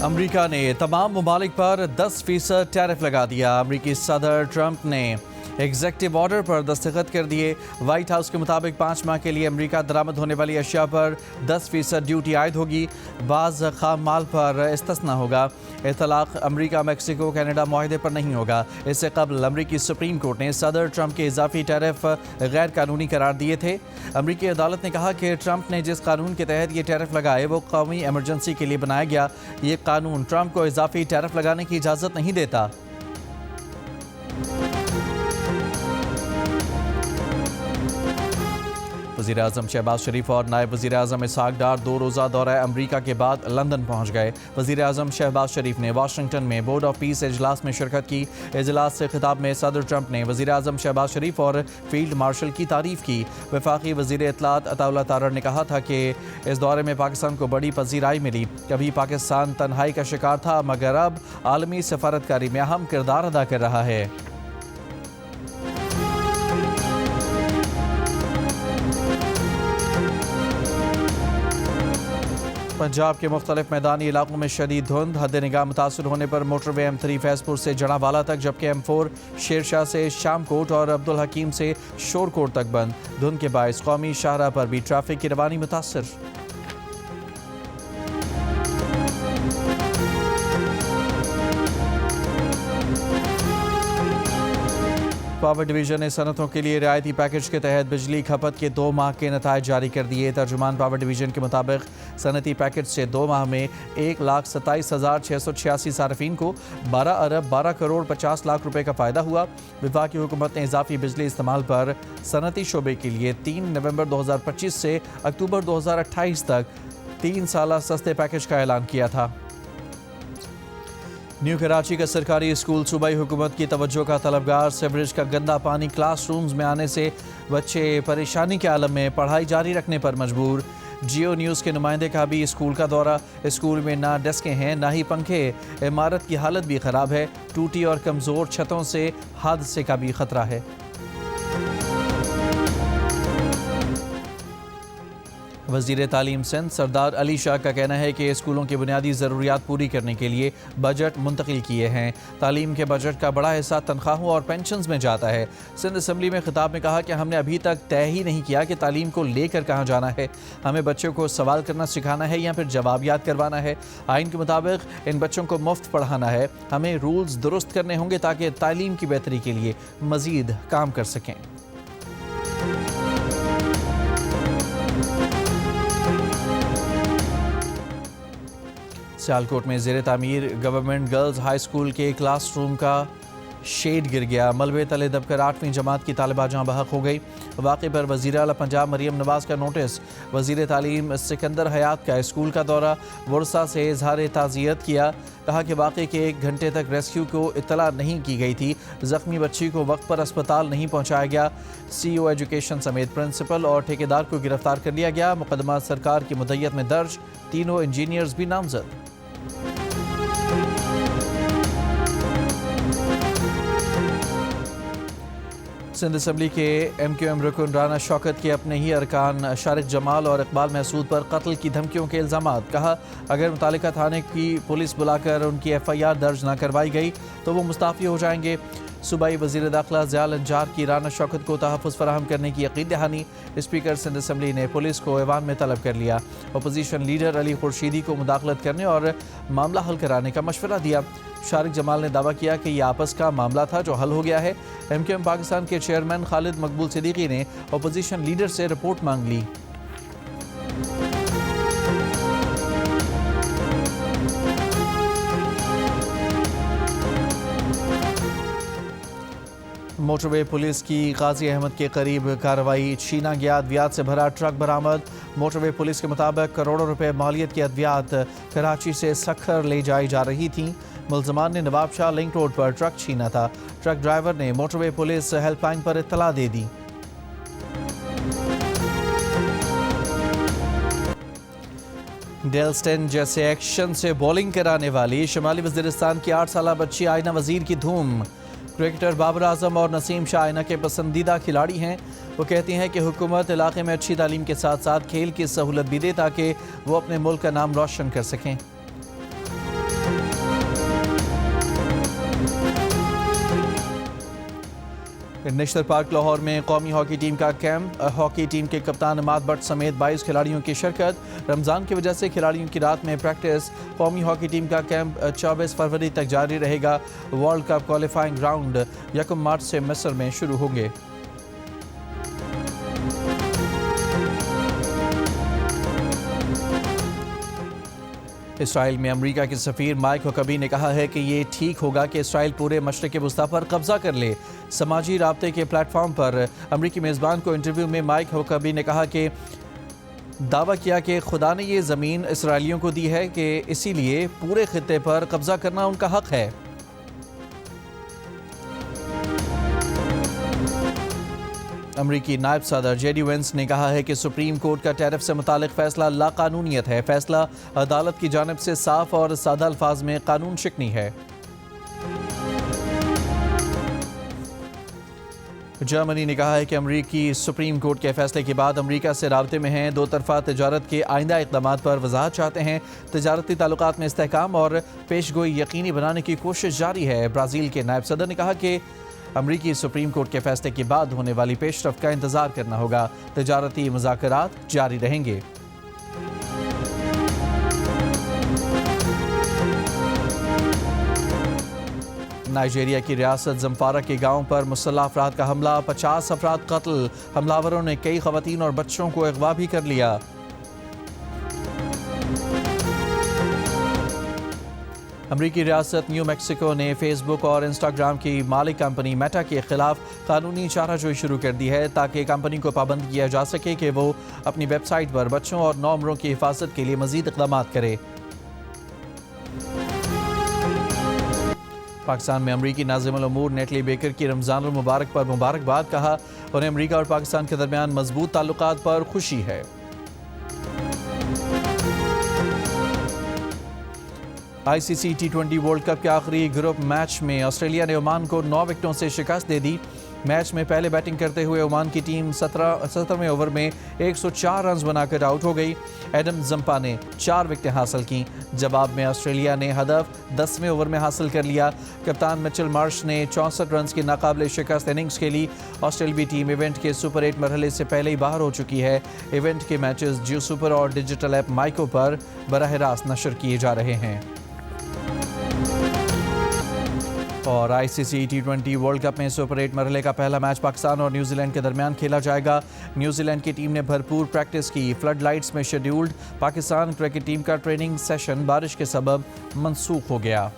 America ने तमाम ममालिक पर 10% टैरिफ लगा दिया। अमेरिकी सदर ट्रंप ने एग्जेक्टिव ऑर्डर पर दस्तखत कर दिए। व्हाइट हाउस के मुताबिक 5 माह के लिए अमेरिका दरामद होने वाली अशिया पर 10% ड्यूटी आयद होगी। बाज़ खाम माल पर इस्तिस्ना होगा। इतलाक अमेरिका, मैक्सिको, कनाडा माहदे पर नहीं होगा। इससे कबल अमेरिकी सुप्रीम कोर्ट ने सदर ट्रंप के इजाफी टैरिफ गैर कानूनी करार दिए थे। अमेरिकी अदालत ने कहा कि ट्रंप ने जिस कानून के तहत ये टैरिफ लगाए वो कौमी एमरजेंसी के लिए बनाया गया। ये कानून ट्रंप को इजाफी टैरिफ लगाने की इजाज़त नहीं देता। वज़ीर-ए-आज़म शहबाज शरीफ और नायब वज़ीर-ए-आज़म इसहाक डार 2 रोज़ा दौरा अमरीका के बाद लंदन पहुँच गए। वज़ीर-ए-आज़म शहबाज शरीफ ने वाशिंगटन में बोर्ड ऑफ पीस इजलास में शिरकत की। इजलास से खिताब में सदर ट्रंप ने वज़ीर-ए-आज़म शहबाज शरीफ और फील्ड मार्शल की तारीफ़ की। वफाकी वज़ीर इत्तलात अताउल्लाह तारड़ ने कहा था कि इस दौरे में पाकिस्तान को बड़ी पजीराई मिली। कभी पाकिस्तान तन्हाई का शिकार था, मगर अब आलमी सफारतकारी में अहम किरदार अदा कर रहा है। पंजाब के मुख्तलिफ मैदानी इलाकों में शदीद धुंध, हद निगाह मुतासर होने पर मोटरवे M3 फैजपुर से जड़ावाला तक, जबकि M4 शेरशाह से शामकोट और अब्दुल हकीम से शोरकोट तक बंद। धुंध के बायस कौमी शाहराह पर भी ट्रैफिक की रवानी मुतासर। पावर डिवीजन ने सनतों के लिए रियायती पैकेज के तहत बिजली खपत के 2 माह के नतायज जारी कर दिए। तर्जुमान पावर डिवीजन के मुताबिक सनती पैकेज से 2 माह में 1,27,686 सार्फिन को 12 अरब 12 करोड़ 50 लाख रुपए का फ़ायदा हुआ। वफाकी हुकूमत ने इजाफी बिजली इस्तेमाल पर सनती शोबे के लिए 3 नवंबर 2025 से अक्टूबर 2028 तक 3 साला सस्ते पैकेज का ऐलान किया था। न्यू कराची का सरकारी स्कूल सूबाई हुकूमत की तवज्जो का तलबगार। सीवरेज का गंदा पानी क्लासरूम्स में आने से बच्चे परेशानी के आलम में पढ़ाई जारी रखने पर मजबूर। जियो न्यूज़ के नुमाइंदे का भी स्कूल का दौरा। स्कूल में ना डेस्कें हैं ना ही पंखे। इमारत की हालत भी ख़राब है। टूटी और कमज़ोर छतों से हादसे का भी ख़तरा है। वज़ीर तालीम सिंध सरदार अली शाह का कहना है कि स्कूलों की बुनियादी ज़रूरियात पूरी करने के लिए बजट मुंतकिल किए हैं। तालीम के बजट का बड़ा हिस्सा तनख्वाहों और पेंशन्स में जाता है। सिंध असम्बली में खिताब में कहा कि हमने अभी तक तय ही नहीं किया कि तालीम को लेकर कहाँ जाना है। हमें बच्चों को सवाल करना सिखाना है या फिर जवाब याद करवाना है। आइन के मुताबिक इन बच्चों को मुफ्त पढ़ाना है। हमें रूल्स दुरुस्त करने होंगे ताकि तालीम की बेहतरी के लिए मज़ीद काम कर सकें। सियालकोट में ज़ेरे तामीर गवर्नमेंट गर्ल्स हाई स्कूल के क्लासरूम का शेड गिर गया। मलबे तले दबकर 8वीं जमात की तालिबा जहाँ बहक हो गई। वाक़े पर वज़ीर आला पंजाब मरियम नवाज़ का नोटिस। वज़ीर तालीम सिकंदर हयात का स्कूल का दौरा। वर्षा से इजहार ताज़ियत किया। कहा कि वाक़े के 1 घंटे तक रेस्क्यू को इत्तला नहीं की गई थी। ज़ख्मी बच्ची को वक्त पर अस्पताल नहीं पहुँचाया गया। CEO एजुकेशन समेत प्रिंसिपल और ठेकेदार को गिरफ्तार कर लिया गया। मुकदमा सरकार की मुद्दत में दर्ज। तीनों इंजीनियर्स भी नामजद। सिंध असम्बली के MQM रुकन राना शौकत के अपने ही अरकान शारिक जमाल और इकबाल महसूद पर कत्ल की धमकियों के इल्ज़ामात। कहा अगर मुतालिका थाने की पुलिस बुलाकर उनकी FIR दर्ज न करवाई गई तो वो मुस्ताफ़ी हो जाएंगे। सूबाई वज़ीर दाखिला ज़ियाल अंजार की राना शौकत को तहफ़्फ़ुज़ फराहम करने की यकीन दहानी। स्पीकर सिंध असम्बली ने पुलिस को ऐवान में तलब कर लिया। अपोजिशन लीडर अली खुर्शीदी को मुदाखलत करने और मामला हल कराने का मशवरा दिया। शारिक जमाल ने दावा किया कि यह आपस का मामला था जो हल हो गया है। MQM पाकिस्तान के चेयरमैन खालिद मकबूल सिद्दीकी ने अपोजिशन लीडर से रिपोर्ट मांग ली। मोटरवे पुलिस की गाजी अहमद के करीब कार्रवाई। छीना गया अद्वियात से भरा ट्रक बरामद। मोटरवे पुलिस के मुताबिक करोड़ों रुपए मालियत की अद्वियात कराची से सखर ले जाई जा रही थी। मुल्ज़मान ने नवाब शाह लिंक रोड पर ट्रक छीना था। ट्रक ड्राइवर ने मोटरवे पुलिस हेल्पलाइन पर इत्तला दे दी। डेलस्टन जैसे एक्शन से बॉलिंग कराने वाली शुमाली वज़ीरिस्तान की 8 साला बच्ची आयना वज़ीर की धूम। क्रिकेटर बाबर आजम और नसीम शाह आयना के पसंदीदा खिलाड़ी हैं। वो कहती हैं कि हुकूमत इलाके में अच्छी तालीम के साथ साथ खेल की सहूलत भी दे ताकि वो अपने मुल्क का नाम रोशन कर सकें। नेशनल पार्क लाहौर में कौमी हॉकी टीम का कैंप। हॉकी टीम के कप्तान अमाद भट्ट समेत 22 खिलाड़ियों की शिरकत। रमज़ान की वजह से खिलाड़ियों की रात में प्रैक्टिस। कौमी हॉकी टीम का कैंप 24 फरवरी तक जारी रहेगा। वर्ल्ड कप क्वालिफाइंग राउंड 1 मार्च से मिस्र में शुरू होंगे। इसराइल में अमेरिका के सफ़ीर माइक हुकबी ने कहा है कि ये ठीक होगा कि इसराइल पूरे मशरिक़ वस्ता पर कब्जा कर ले। समाजी राब्ते के प्लेटफॉर्म पर अमेरिकी मेज़बान को इंटरव्यू में माइक हुकबी ने कहा कि दावा किया कि खुदा ने ये ज़मीन इसराइलियों को दी है कि इसीलिए पूरे खित्ते पर कब्जा करना उनका हक़ है। अमरीकी नायब सदर जेडी वेंस ने कहा है कि सुप्रीम कोर्ट का टैरिफ से मुतालिक फैसला लाकानूनियत है। फैसला अदालत की जानिब से साफ और सादा अल्फाज में कानून शिकनी है। जर्मनी ने कहा है कि अमरीकी सुप्रीम कोर्ट के फैसले के बाद अमरीका से राब्ते में हैं। दो तरफा तजारत के आइंदा इक़दामात पर वजाहत चाहते हैं। तजारती ताल्लुकात में इस्तेहकाम और पेशगोई यकीनी बनाने की कोशिश जारी है। ब्राज़ील के नायब सदर ने कहा कि अमरीकी सुप्रीम कोर्ट के फैसले के बाद होने वाली पेशरफ्त का इंतजार करना होगा। तजारती मुज़ाकरात जारी रहेंगे। नाइजीरिया की रियासत जम्फारा के गांव पर मुसल्लह अफराद का हमला। 50 अफराद कत्ल। हमलावरों ने कई ख़वातीन और बच्चों को अगवा भी कर लिया। अमरीकी रियासत न्यू मैक्सिको ने फेसबुक और इंस्टाग्राम की मालिक कंपनी मेटा के खिलाफ कानूनी चाराजोई शुरू कर दी है ताकि कंपनी को पाबंद किया जा सके कि वो अपनी वेबसाइट पर बच्चों और नौमरों की हिफाजत के लिए मजीद इक़दामात करे। पाकिस्तान में अमरीकी नाज़िमुल उमूर नेटली बेकर की रमज़ानुल मुबारक पर मुबारकबाद। कहा उन्हें अमरीका और पाकिस्तान के दरमियान मजबूत ताल्लुकात पर खुशी है। ICC T20 वर्ल्ड कप के आखिरी ग्रुप मैच में ऑस्ट्रेलिया ने ओमान को 9 विकेटों से शिकस्त दे दी। मैच में पहले बैटिंग करते हुए ओमान की टीम 17वें ओवर में 104 रन बनाकर आउट हो गई। एडम जंपा ने 4 विकेटें हासिल की। जवाब में ऑस्ट्रेलिया ने हदफ 10वें ओवर में हासिल कर लिया। कप्तान मिचेल मार्श ने 64 रन की नाकाबिले शिकस्त इनिंग्स खेली। ऑस्ट्रेलियाई टीम इवेंट के सुपर 8 मरहले से पहले ही बाहर हो चुकी है। इवेंट के मैचेस जियो सुपर और डिजिटल ऐप माइको पर बराह रास्त नशर किए जा रहे हैं। और ICC T20 वर्ल्ड कप में सुपर 8 मरहले का पहला मैच पाकिस्तान और न्यूजीलैंड के दरमियान खेला जाएगा। न्यूजीलैंड की टीम ने भरपूर प्रैक्टिस की। फ्लड लाइट्स में शेड्यूल्ड पाकिस्तान क्रिकेट टीम का ट्रेनिंग सेशन बारिश के सबब मनसूख हो गया।